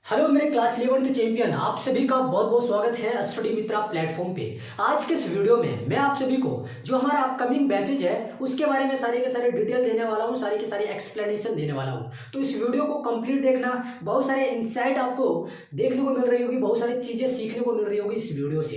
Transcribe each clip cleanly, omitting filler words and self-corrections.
Hello मेरे class 11 के champion, आप सभी का बहुत बहुत स्वागत है स्टडी मित्रा प्लेटफॉर्म पे। आज के इस वीडियो में मैं आप सभी को जो हमारा अपकमिंग बैचेज है उसके बारे में सारे के सारे डिटेल देने वाला हूँ, सारी की सारी एक्सप्लेनेशन देने वाला हूँ। तो इस वीडियो को कंप्लीट देखना, बहुत सारे इंसाइट आपको देखने को मिल रही होगी, बहुत सारी चीज़ें सीखने को मिल रही होगी इस वीडियो से।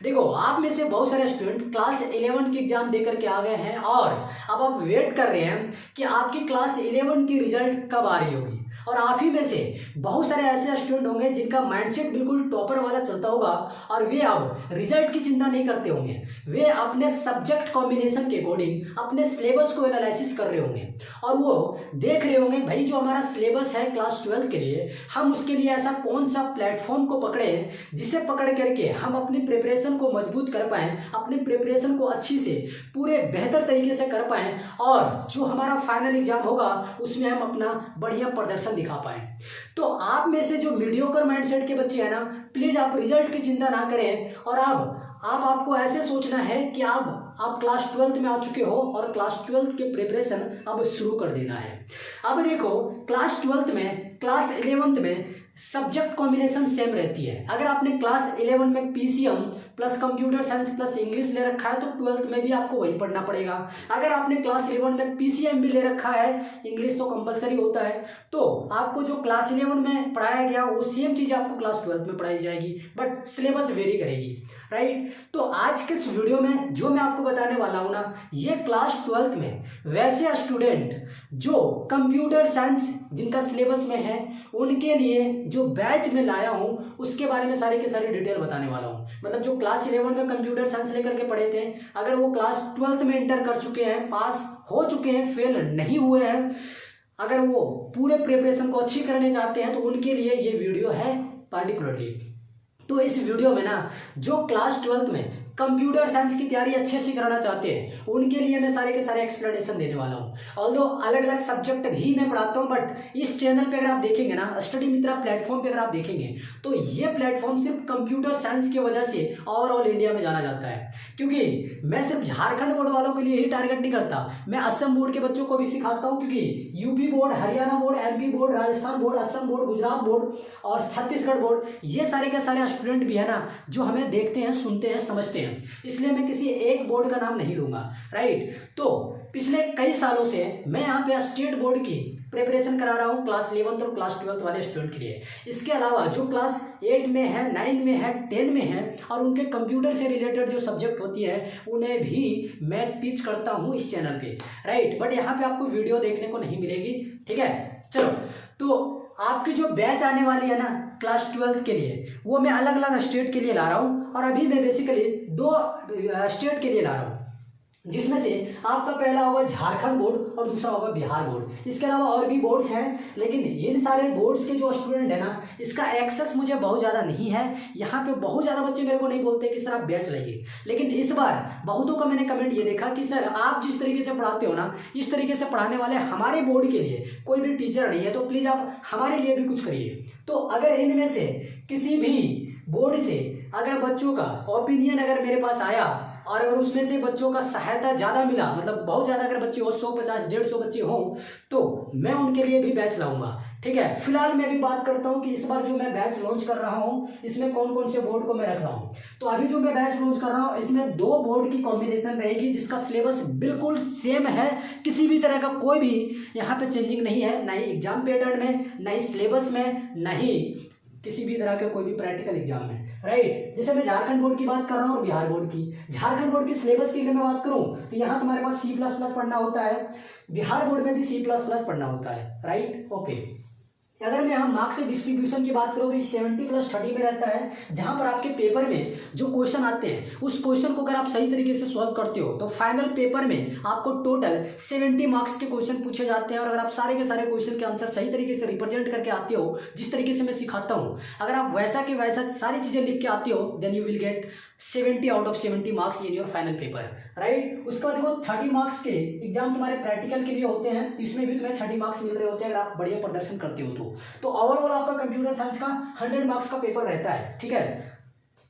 देखो, आप में से बहुत सारे स्टूडेंट क्लास 11 की एग्जाम देकर के आ गए हैं और अब आप वेट कर रहे हैं कि आपकी क्लास 11 की रिजल्ट कब आ रही होगी। और आप ही में से बहुत सारे ऐसे स्टूडेंट होंगे जिनका माइंडसेट बिल्कुल टॉपर वाला चलता होगा और वे अब रिजल्ट की चिंता नहीं करते होंगे। वे अपने सब्जेक्ट कॉम्बिनेशन के अकॉर्डिंग अपने सिलेबस को एनालिसिस कर रहे होंगे और वो देख रहे होंगे भाई जो हमारा सिलेबस है क्लास 12 के लिए, हम उसके लिए ऐसा कौन सा प्लेटफॉर्म को पकड़े जिसे पकड़ करके हम अपनी प्रिपरेशन को मजबूत कर पाएँ, अपनी प्रिपरेशन को अच्छी से पूरे बेहतर तरीके से कर पाएँ और जो हमारा फाइनल एग्जाम होगा उसमें हम अपना बढ़िया प्रदर्शन दिखा पाए। तो आप में से जो मीडियोकर माइंडसेट के बच्चे हैं ना, प्लीज आप रिजल्ट की चिंता ना करें और आपको ऐसे सोचना है कि आप क्लास 12 में आ चुके हो और क्लास 12 के प्रिपरेशन अब शुरू कर देना है। अब देखो, क्लास 12 में क्लास 11 में सब्जेक्ट कॉम्बिनेशन सेम रहती है। अगर आपने क्लास 11 में PCM plus computer science plus English ले रखा है तो 12th में भी आपको वही पढ़ना पड़ेगा। अगर आपने क्लास 11 में पीसीएम भी ले रखा है, इंग्लिश तो कंपलसरी होता है, तो आपको जो क्लास 11 में पढ़ाया गया वो सेम चीज़ आपको क्लास 12 में पढ़ाई जाएगी, बट सिलेबस वेरी करेगी, राइट। तो आज के इस वीडियो में जो मैं आपको बताने वाला हूँ ना, ये क्लास 12th में वैसे स्टूडेंट जो कंप्यूटर साइंस जिनका सिलेबस में है उनके लिए जो बैच में लाया हूँ उसके बारे में सारे के सारे डिटेल बताने वाला हूँ। मतलब जो क्लास 11 में कंप्यूटर साइंस लेकर के पढ़े थे, अगर वो क्लास 12th में एंटर कर चुके हैं, पास हो चुके हैं, फेल नहीं हुए हैं, अगर वो पूरे प्रिपरेशन को अच्छी करने चाहते हैं तो उनके लिए ये वीडियो है पार्टिकुलरली। तो इस वीडियो में ना जो क्लास 12th में कंप्यूटर साइंस की तैयारी अच्छे से कराना चाहते हैं उनके लिए मैं सारे के सारे एक्सप्लेनेशन देने वाला हूँ। ऑल्दो अलग अलग सब्जेक्ट भी मैं पढ़ाता हूँ, बट इस चैनल पे अगर आप देखेंगे ना, स्टडी मित्रा प्लेटफॉर्म पे अगर आप देखेंगे तो ये प्लेटफॉर्म सिर्फ कंप्यूटर साइंस की वजह से ओवरऑल इंडिया में जाना जाता है। क्योंकि मैं सिर्फ झारखंड बोर्ड वालों के लिए ही टारगेट नहीं करता, मैं असम बोर्ड के बच्चों को भी सिखाता हूँ, क्योंकि UP board, Haryana board, MP board, Rajasthan board, Assam board, Gujarat board और छत्तीसगढ़ बोर्ड, ये सारे के सारे स्टूडेंट भी है ना जो हमें देखते हैं, सुनते हैं, समझते हैं। इसलिए मैं किसी एक बोर्ड का नाम नहीं लूंगा, राइट। तो पिछले कई सालों से मैं यहाँ पे स्टेट बोर्ड की प्रिपरेशन करा रहा हूँ क्लास 11 और क्लास 12 वाले स्टूडेंट के लिए। इसके अलावा जो क्लास 8 में है, 9 में है, 10 में है और उनके कंप्यूटर से रिलेटेड जो सब्जेक्ट होती है उन्हें भी मैं टीच करता हूँ इस चैनल पे, राइट। बट यहाँ पे आपको वीडियो देखने को नहीं मिलेगी, ठीक है। चलो, तो आपकी जो बैच आने वाली है ना क्लास 12 के लिए, वो मैं अलग अलग स्टेट के लिए ला रहा हूँ और अभी मैं बेसिकली 2 स्टेट के लिए ला रहा हूँ, जिसमें से आपका पहला होगा झारखंड बोर्ड और दूसरा होगा बिहार बोर्ड। इसके अलावा और भी बोर्ड्स हैं, लेकिन इन सारे बोर्ड्स के जो स्टूडेंट है ना, इसका एक्सेस मुझे बहुत ज़्यादा नहीं है। यहाँ पे बहुत ज़्यादा बच्चे मेरे को नहीं बोलते कि सर आप बैच लाइए, लेकिन इस बार बहुतों का मैंने कमेंट ये देखा कि सर आप जिस तरीके से पढ़ाते हो ना, इस तरीके से पढ़ाने वाले हमारे बोर्ड के लिए कोई भी टीचर नहीं है, तो प्लीज़ आप हमारे लिए भी कुछ करिए। तो अगर इनमें से किसी भी बोर्ड से अगर बच्चों का ओपिनियन अगर मेरे पास आया और अगर उसमें से बच्चों का सहायता ज़्यादा मिला, मतलब बहुत ज़्यादा अगर बच्चे हो, 150, 150 बच्चे हों, तो मैं उनके लिए भी बैच लाऊंगा, ठीक है। फिलहाल मैं भी बात करता हूँ कि इस बार जो मैं बैच लॉन्च कर रहा हूँ इसमें कौन कौन से बोर्ड को मैं रख रहा हूँ। तो अभी जो मैं बैच लॉन्च कर रहा हूँ इसमें 2 बोर्ड की कॉम्बिनेशन रहेगी जिसका सिलेबस बिल्कुल सेम है, किसी भी तरह का कोई भी यहाँ पे चेंजिंग नहीं है, ना ही एग्जाम पैटर्न में, ना ही सिलेबस में, ना ही किसी भी तरह के कोई भी प्रैक्टिकल एग्जाम में, राइट। जैसे मैं झारखंड बोर्ड की बात कर रहा हूँ और बिहार बोर्ड की। झारखंड बोर्ड की सिलेबस की अगर मैं बात करूँ तो यहाँ तुम्हारे पास C++ पढ़ना होता है, बिहार बोर्ड में भी C++ पढ़ना होता है, राइट, ओके। अगर मैं यहाँ मार्क्स डिस्ट्रीब्यूशन की बात करूँ तो 70+30 में रहता है, जहाँ पर आपके पेपर में जो क्वेश्चन आते हैं उस क्वेश्चन को अगर आप सही तरीके से सॉल्व करते हो तो फाइनल पेपर में आपको टोटल 70 मार्क्स के क्वेश्चन पूछे जाते हैं। और अगर आप सारे के सारे क्वेश्चन के आंसर सही तरीके से रिप्रेजेंट करके आते हो, जिस तरीके से मैं सिखाता हूँ, अगर आप वैसा के वैसा सारी चीज़ें लिख के आते हो, then you will get 70 out of 70 marks in your final paper, right. उसके बाद देखो 30 मार्क्स के एग्जाम तुम्हारे प्रैक्टिकल के लिए होते हैं, इसमें भी तुम्हें 30 मार्क्स मिल रहे होते हैं अगर आप बढ़िया प्रदर्शन करते हो तो ओवरऑल आपका कंप्यूटर साइंस का 100 मार्क्स का पेपर रहता है, ठीक है,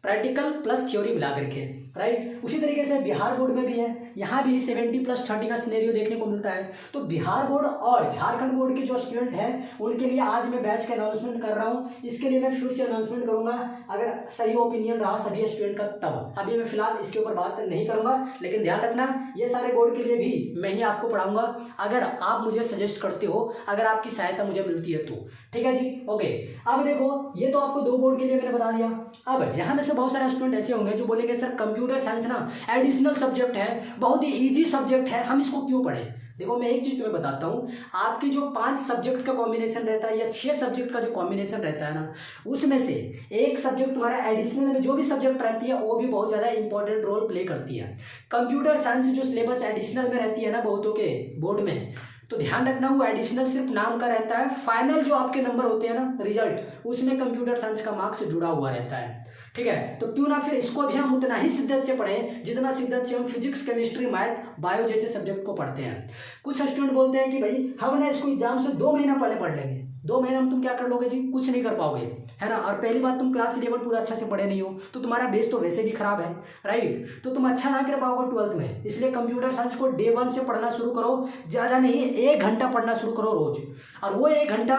प्रैक्टिकल प्लस थ्योरी मिला करके। राइट। उसी तरीके से बिहार बोर्ड में भी है, यहाँ भी 70+30 का सिनेरियो देखने को मिलता है। तो बिहार बोर्ड और झारखंड बोर्ड के जो स्टूडेंट हैं उनके लिए आज मैं बैच का अनाउंसमेंट कर रहा हूँ। इसके लिए मैं फिर से अनाउंसमेंट करूंगा अगर सही ओपिनियन रहा सभी स्टूडेंट का तब। अभी मैं फिलहाल इसके ऊपर बात नहीं करूंगा, लेकिन ध्यान रखना ये सारे बोर्ड के लिए भी मैं ही आपको पढ़ाऊंगा अगर आप मुझे सजेस्ट करते हो, अगर आपकी सहायता मुझे मिलती है तो। ठीक है जी, ओके। अब देखो ये तो आपको 2 बोर्ड के लिए मैंने बता दिया। अब यहाँ में से बहुत सारे स्टूडेंट ऐसे होंगे जो बोलेंगे सर कंप्यूटर साइंस ना एडिशनल सब्जेक्ट है, बहुत ही इजी सब्जेक्ट है, हम इसको क्यों पढ़ें। देखो मैं एक चीज तुम्हें बताता हूँ, आपकी जो 5 सब्जेक्ट का कॉम्बिनेशन रहता है या 6 सब्जेक्ट का जो कॉम्बिनेशन रहता है ना, उसमें से एक सब्जेक्ट तुम्हारा एडिशनल में जो भी सब्जेक्ट रहती है वो भी बहुत ज़्यादा इंपॉर्टेंट रोल प्ले करती है। कंप्यूटर साइंस जो सिलेबस एडिशनल में रहती है ना बहुतों के बोर्ड में, तो ध्यान रखना वो एडिशनल सिर्फ नाम का रहता है, फाइनल जो आपके नंबर होते हैं ना रिजल्ट, उसमें कंप्यूटर साइंस का मार्क्स जुड़ा हुआ रहता है। ठीक है, तो क्यों ना फिर इसको भी हम उतना ही शिद्दत से पढ़ें जितना शिद्दत से हम फिजिक्स, केमिस्ट्री, मैथ, बायो जैसे सब्जेक्ट को पढ़ते हैं। कुछ स्टूडेंट बोलते हैं कि भाई हम ना इसको एग्जाम से 2 महीना पहले पढ़ लेंगे। 2 महीना में तुम क्या कर लोगे जी, कुछ नहीं कर पाओगे, है ना। और पहली बात तुम क्लास 11 पूरा अच्छा से पढ़े नहीं हो तो तुम्हारा बेस तो वैसे भी खराब है, राइट। तो तुम अच्छा ना कर पाओगे 12th में। इसलिए कंप्यूटर साइंस को डे 1 से पढ़ना शुरू करो, ज़्यादा नहीं 1 घंटा पढ़ना शुरू करो रोज। और वो 1 घंटा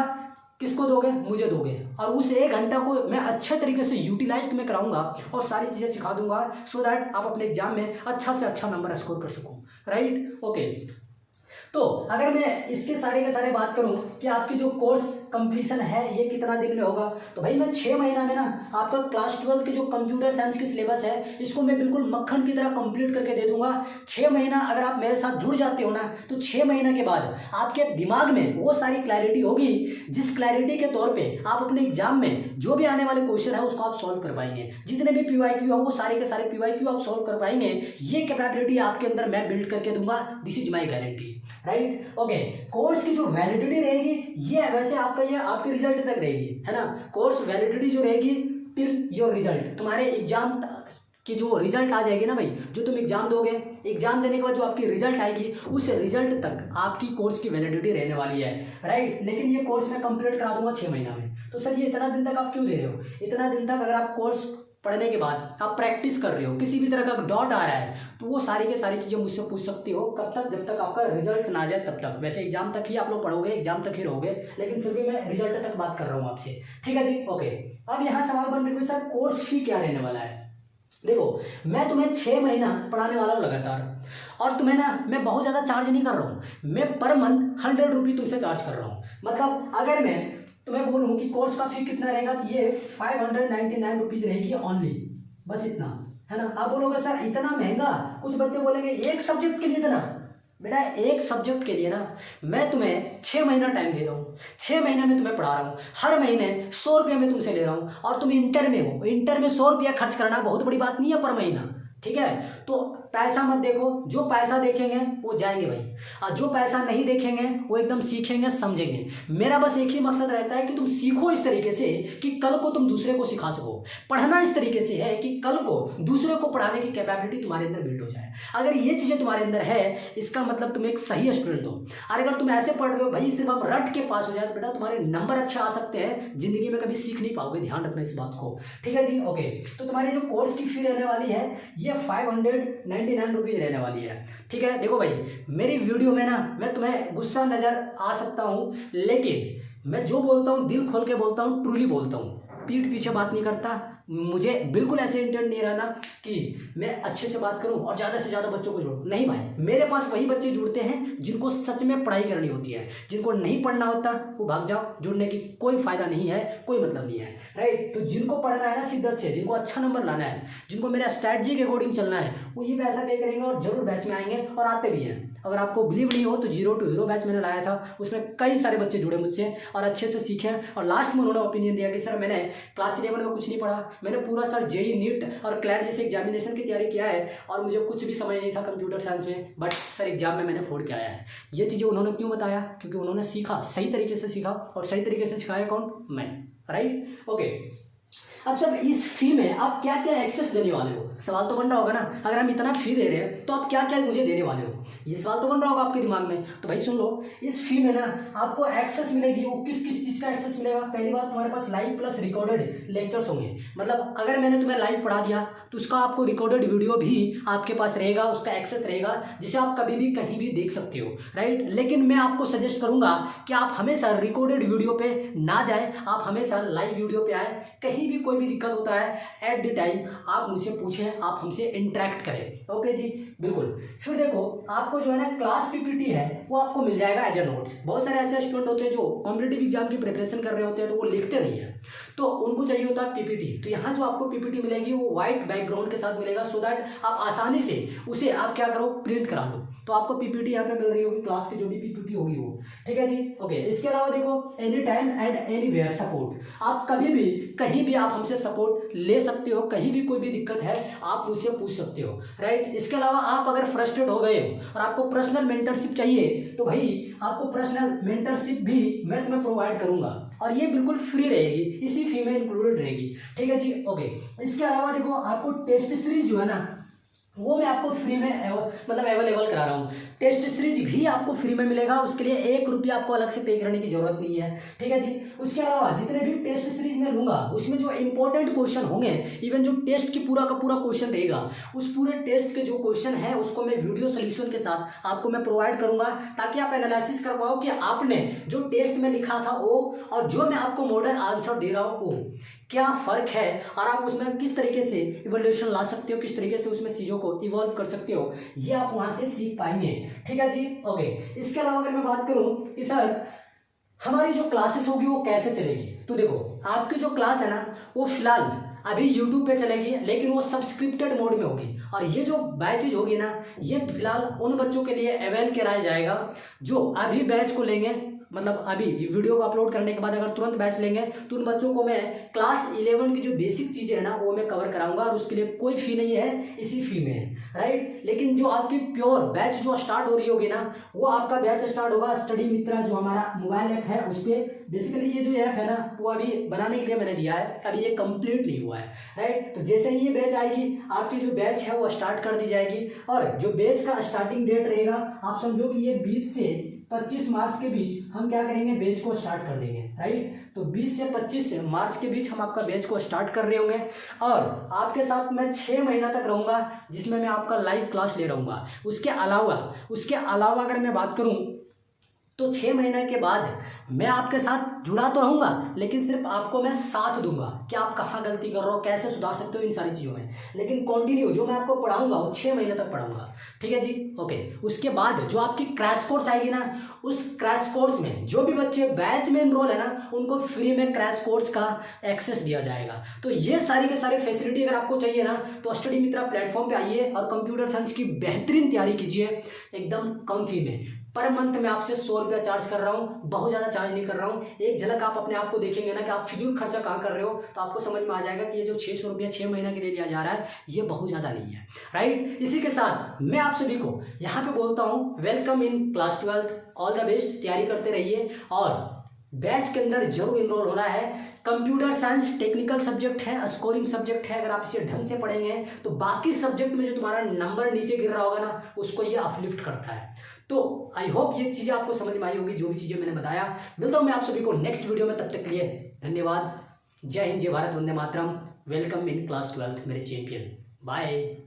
किसको दोगे, मुझे दोगे, और उस 1 घंटा को मैं अच्छे तरीके से यूटिलाइज तुम्हें कराऊंगा और सारी चीज़ें सिखा दूंगा सो दैट आप अपने एग्जाम में अच्छा से अच्छा नंबर स्कोर कर सको, राइट। ओके, तो अगर मैं इसके सारे के सारे बात करूं कि आपकी जो कोर्स कंप्लीशन है ये कितना दिन में होगा, तो भाई मैं 6 महीना में ना आपका क्लास 12 की जो कंप्यूटर साइंस की सिलेबस है इसको मैं बिल्कुल मक्खन की तरह कंप्लीट करके दे दूंगा। 6 महीना अगर आप मेरे साथ जुड़ जाते हो ना, तो 6 महीने के बाद आपके दिमाग में वो सारी क्लैरिटी होगी जिस क्लैरिटी के तौर पर आप अपने एग्जाम में जो भी आने वाले क्वेश्चन है उसको आप सॉल्व कर पाएंगे। जितने भी PYQ है वो सारे के सारे PYQ आप सॉल्व कर पाएंगे। ये कैपेबिलिटी आपके अंदर मैं बिल्ड करके दूंगा, this is my guarantee, right. Okay, course की जो वैलिडिटी रहेगी ये वैसे आपका ये आपके रिजल्ट तक रहेगी, है ना। कोर्स वैलिडिटी जो रहेगी टिल योर रिजल्ट, तुम्हारे एग्जाम की जो रिजल्ट आ जाएगी ना भाई, जो तुम एग्जाम दोगे, एग्जाम देने के बाद जो आपकी रिजल्ट आएगी उस रिजल्ट तक आपकी कोर्स की वैलिडिटी रहने वाली है, राइट। लेकिन ये कोर्स मैं कंप्लीट करा दूंगा 6 महीना में। तो सर ये इतना दिन तक आप क्यों दे रहे हो। इतना दिन तक अगर आप कोर्स पढ़ने के बाद आप प्रैक्टिस कर रहे हो, किसी भी तरह का डाउट आ रहा है तो वो सारी के सारी चीज़ें मुझसे पूछ सकती हो। कब तक, जब तक आपका रिजल्ट ना जाए तब तक। वैसे एग्जाम तक ही आप लोग पढ़ोगे, एग्जाम तक ही रहोगे, लेकिन फिर भी मैं रिजल्ट तक बात कर रहा हूँ आपसे, ठीक है जी। ओके, अब यहाँ सवाल बन रही है सर कोर्स फी क्या रहने वाला है। देखो मैं तुम्हें 6 महीना पढ़ाने वाला हूँ लगातार, और तुम्हें ना मैं बहुत ज़्यादा चार्ज नहीं कर रहा हूँ, मैं पर मंथ 100 रुपये तुमसे चार्ज कर रहा हूँ। मतलब अगर मैं तुम्हें बोलूँ कि कोर्स का फी कितना रहेगा, ये 599 रुपीज़ रहेगी ओनली, बस इतना, है ना। आप बोलोगे सर इतना महंगा, कुछ बच्चे बोलेंगे एक सब्जेक्ट के लिए इतना। बेटा एक सब्जेक्ट के लिए ना मैं तुम्हें 6 महीना टाइम दे रहा हूँ, 6 महीने में तुम्हें पढ़ा रहा हूँ, हर महीने 100 रुपया मैं तुमसे ले रहा हूँ, और तुम इंटर में हो, इंटर में 100 रुपया खर्च करना बहुत बड़ी बात नहीं है पर महीना, ठीक है। तो पैसा मत देखो, जो पैसा देखेंगे वो जाएंगे भाई, और जो पैसा नहीं देखेंगे वो एकदम सीखेंगे, समझेंगे। मेरा बस एक ही मकसद रहता है कि तुम सीखो इस तरीके से कि कल को तुम दूसरे को सिखा सको। पढ़ना इस तरीके से है कि कल को दूसरे को पढ़ाने की कैपेबिलिटी तुम्हारे अंदर बिल्ड हो जाए। अगर ये चीज़ें तुम्हारे अंदर है, इसका मतलब तुम एक सही स्टूडेंट हो। और अगर तुम ऐसे पढ़ रहे हो भाई सिर्फ आप रट के पास हो जाए, तो बेटा तुम्हारे नंबर अच्छे आ सकते हैं, जिंदगी में कभी सीख नहीं पाओगे, ध्यान रखना इस बात को, ठीक है जी। ओके, तो तुम्हारी जो कोर्स की फी रहने वाली है ये 599 रुपीज़ रहने वाली है, ठीक है। देखो भाई मेरी वीडियो में ना मैं तुम्हें गुस्सा नज़र आ सकता हूँ, लेकिन मैं जो बोलता हूँ दिल खोल के बोलता हूँ, ट्रूली बोलता हूँ, पीठ पीछे बात नहीं करता। मुझे बिल्कुल ऐसे इंटेंट नहीं रहना कि मैं अच्छे से बात करूं और ज़्यादा से ज़्यादा बच्चों को जोड़ूं, नहीं भाई। मेरे पास वही बच्चे जुड़ते हैं जिनको सच में पढ़ाई करनी होती है, जिनको नहीं पढ़ना होता वो भाग जाओ, जुड़ने की कोई फ़ायदा नहीं है, कोई मतलब नहीं है, राइट। तो जिनको पढ़ना है ना शिद्दत से, जिनको अच्छा नंबर लाना है, जिनको मेरा स्ट्रैटेजी के अकॉर्डिंग चलना है, वो ये पैसा पे करेंगे और जरूर बैच में आएंगे, और आते भी हैं। अगर आपको बिलीव नहीं हो तो 0 to Hero बैच मैंने लाया था, उसमें कई सारे बच्चे जुड़े मुझसे और अच्छे से सीखे, और लास्ट में उन्होंने ओपिनियन दिया कि सर मैंने क्लास 11 में कुछ नहीं पढ़ा, मैंने पूरा साल JEE नीट और क्लैट जैसे एग्जामिनेशन की तैयारी किया है और मुझे कुछ भी समझ नहीं था कंप्यूटर साइंस में, बट सर एग्जाम में मैंने फोड़ के आया है। ये चीज़ें उन्होंने क्यों बताया, क्योंकि उन्होंने सीखा, सही तरीके से सीखा, और सही तरीके से सिखाया कौन, मैं, राइट। ओके, अब सब इस फी में आप क्या क्या एक्सेस देने वाले हो, सवाल तो बन रहा होगा ना। अगर हम इतना फी दे रहे हैं तो आप क्या क्या मुझे देने वाले हो, ये सवाल तो बन रहा होगा आपके दिमाग में। तो भाई सुन लो, इस फी में ना आपको एक्सेस मिलेगी। वो किस किस चीज़ का एक्सेस मिलेगा? पहली बात, तुम्हारे पास लाइव प्लस रिकॉर्डेड लेक्चर्स होंगे। मतलब अगर मैंने तुम्हें लाइव पढ़ा दिया तो उसका आपको रिकॉर्डेड वीडियो भी आपके पास रहेगा, उसका एक्सेस रहेगा, जिसे आप कभी भी कहीं भी देख सकते हो, राइट। लेकिन मैं आपको सजेस्ट करूंगा कि आप हमेशा रिकॉर्डेड वीडियो पे ना जाए, आप हमेशा लाइव वीडियो पे आए। कहीं भी कोई भी दिक्कत होता है एट द टाइम आप मुझसे पूछें, आप हमसे इंटरेक्ट करें। ओके जी, बिल्कुल। फिर देखो, आपको जो है ना क्लास पीपीटी है वो आपको मिल जाएगा एज ए नोट्स। बहुत सारे ऐसे स्टूडेंट होते हैं जो कॉम्पिटिटिव एग्जाम की प्रिपरेशन कर रहे होते हैं तो वो लिखते नहीं है, तो उनको चाहिए होता है पीपीटी। तो यहाँ जो आपको पीपीटी मिलेगी वो व्हाइट बैकग्राउंड के साथ मिलेगा, सो दैट आप आसानी से उसे आप क्या करो, प्रिंट करा लो। तो आपको पीपीटी यहाँ पे मिल रही होगी, क्लास की जो भी पीपीटी होगी वो, ठीक है जी। ओके, इसके अलावा देखो, any time and anywhere support. आप कभी भी कहीं भी आप हमसे सपोर्ट ले सकते हो, कहीं भी कोई भी दिक्कत है आप मुझसे पूछ सकते हो, राइट। इसके अलावा आप अगर फ्रस्ट्रेट हो गए हो और आपको पर्सनल मेंटरशिप चाहिए तो भाई आपको पर्सनल मेंटरशिप भी मैं तुम्हें प्रोवाइड करूंगा, और ये बिल्कुल फ्री रहेगी, इसी फी में इंक्लूडेड रहेगी, ठीक है जी। ओके, इसके अलावा देखो, आपको टेस्ट सीरीज जो है ना वो मैं आपको फ्री में मतलब अवेलेबल करा रहा हूँ। टेस्ट सीरीज भी आपको फ्री में मिलेगा, उसके लिए 1 रुपया आपको अलग से पे करने की जरूरत नहीं है, ठीक है जी। उसके अलावा जितने भी टेस्ट सीरीज में लूंगा उसमें जो इंपॉर्टेंट क्वेश्चन होंगे, इवन जो टेस्ट की पूरा का पूरा क्वेश्चन रहेगा, उस पूरे टेस्ट के जो क्वेश्चन है उसको मैं वीडियो सोल्यूशन के साथ आपको मैं प्रोवाइड करूंगा, ताकि आप एनालिसिस कर पाओ कि आपने जो टेस्ट में लिखा था वो और जो मैं आपको मॉडल आंसर दे रहा हूँ वो क्या फर्क है, और आप उसमें किस तरीके से इवोल्यूशन ला सकते हो, किस तरीके से उसमें चीज़ों को इवॉल्व कर सकते हो, ये आप वहां से सीख पाएंगे, ठीक है जी। ओके, इसके अलावा अगर मैं बात करूं कि सर हमारी जो क्लासेस होगी वो कैसे चलेगी, तो देखो, आपकी जो क्लास है ना वो फिलहाल अभी यूट्यूब पे चलेगी, लेकिन वो सब्सक्रिप्टेड मोड में होगी। और ये जो बैचेज होगी ना, ये फिलहाल उन बच्चों के लिए अवेल कराया जाएगा जो अभी बैच को लेंगे, मतलब अभी वीडियो को अपलोड करने के बाद अगर तुरंत बैच लेंगे तो उन बच्चों को मैं क्लास 11 की जो बेसिक चीज़ें हैं ना वो मैं कवर कराऊंगा, और उसके लिए कोई फी नहीं है, इसी फी में है, राइट। लेकिन जो आपकी प्योर बैच जो स्टार्ट हो रही होगी ना, वो आपका बैच स्टार्ट होगा स्टडी मित्रा, जो हमारा मोबाइल ऐप है उस पर। बेसिकली ये जो ऐप है ना वो अभी बनाने के लिए मैंने दिया है, अभी ये कंप्लीट नहीं हुआ है, राइट। तो जैसे ही ये बैच आएगी, आपकी जो बैच है वो स्टार्ट कर दी जाएगी, और जो बैच का स्टार्टिंग डेट रहेगा आप समझो कि ये 20 से 25 मार्च के बीच हम क्या करेंगे, बैच को स्टार्ट कर देंगे, राइट। तो 20 से 25 मार्च के बीच हम आपका बैच को स्टार्ट कर रहे होंगे, और आपके साथ मैं 6 महीना तक रहूँगा, जिसमें मैं आपका लाइव क्लास ले रहूँगा। उसके अलावा अगर मैं बात करूँ तो 6 महीने के बाद मैं आपके साथ जुड़ा तो रहूंगा, लेकिन सिर्फ आपको मैं साथ दूंगा कि आप कहाँ गलती कर रहे हो, कैसे सुधार सकते हो इन सारी चीज़ों में। लेकिन कंटिन्यू जो मैं आपको पढ़ाऊंगा वो 6 महीने तक पढ़ाऊंगा, ठीक है जी। ओके, उसके बाद जो आपकी क्रैश कोर्स आएगी ना, उस क्रैश कोर्स में जो भी बच्चे बैच में इनरोल है ना, उनको फ्री में क्रैश कोर्स का एक्सेस दिया जाएगा। तो ये सारी के सारी फैसिलिटी अगर आपको चाहिए ना, तो स्टडी मित्रा प्लेटफॉर्म पे आइए और कंप्यूटर साइंस की बेहतरीन तैयारी कीजिए, एकदम कम फी में। पर मंथ मैं आपसे 100 रुपया चार्ज कर रहा हूँ, बहुत ज़्यादा चार्ज नहीं कर रहा हूँ। एक झलक आप अपने आप को देखेंगे ना कि आप फिजूल खर्चा कहाँ कर रहे हो, तो आपको समझ में आ जाएगा कि ये जो 600 रुपया 6 महीना के लिए लिया जा रहा है ये बहुत ज़्यादा नहीं है, राइट। इसी के साथ मैं आप सभी को यहाँ पे बोलता हूँ welcome in class 12, all the best, तैयारी करते रहिए, और बैच के अंदर जरूर इनरोल होना है। कंप्यूटर साइंस टेक्निकल सब्जेक्ट है, स्कोरिंग सब्जेक्ट है, अगर आप इसे ढंग से पढ़ेंगे तो बाकी सब्जेक्ट में जो तुम्हारा नंबर नीचे गिर रहा होगा ना, उसको ये अपलिफ्ट करता है। तो आई होप ये चीज़ें आपको समझ में आई होगी, जो भी चीज़ें मैंने बताया। मिलता हूँ मैं आप सभी को नेक्स्ट वीडियो में, तब तक के लिए धन्यवाद। जय हिंद, जय Bharat, Vande Mataram. Welcome in class 12 मेरे चैंपियन, बाय।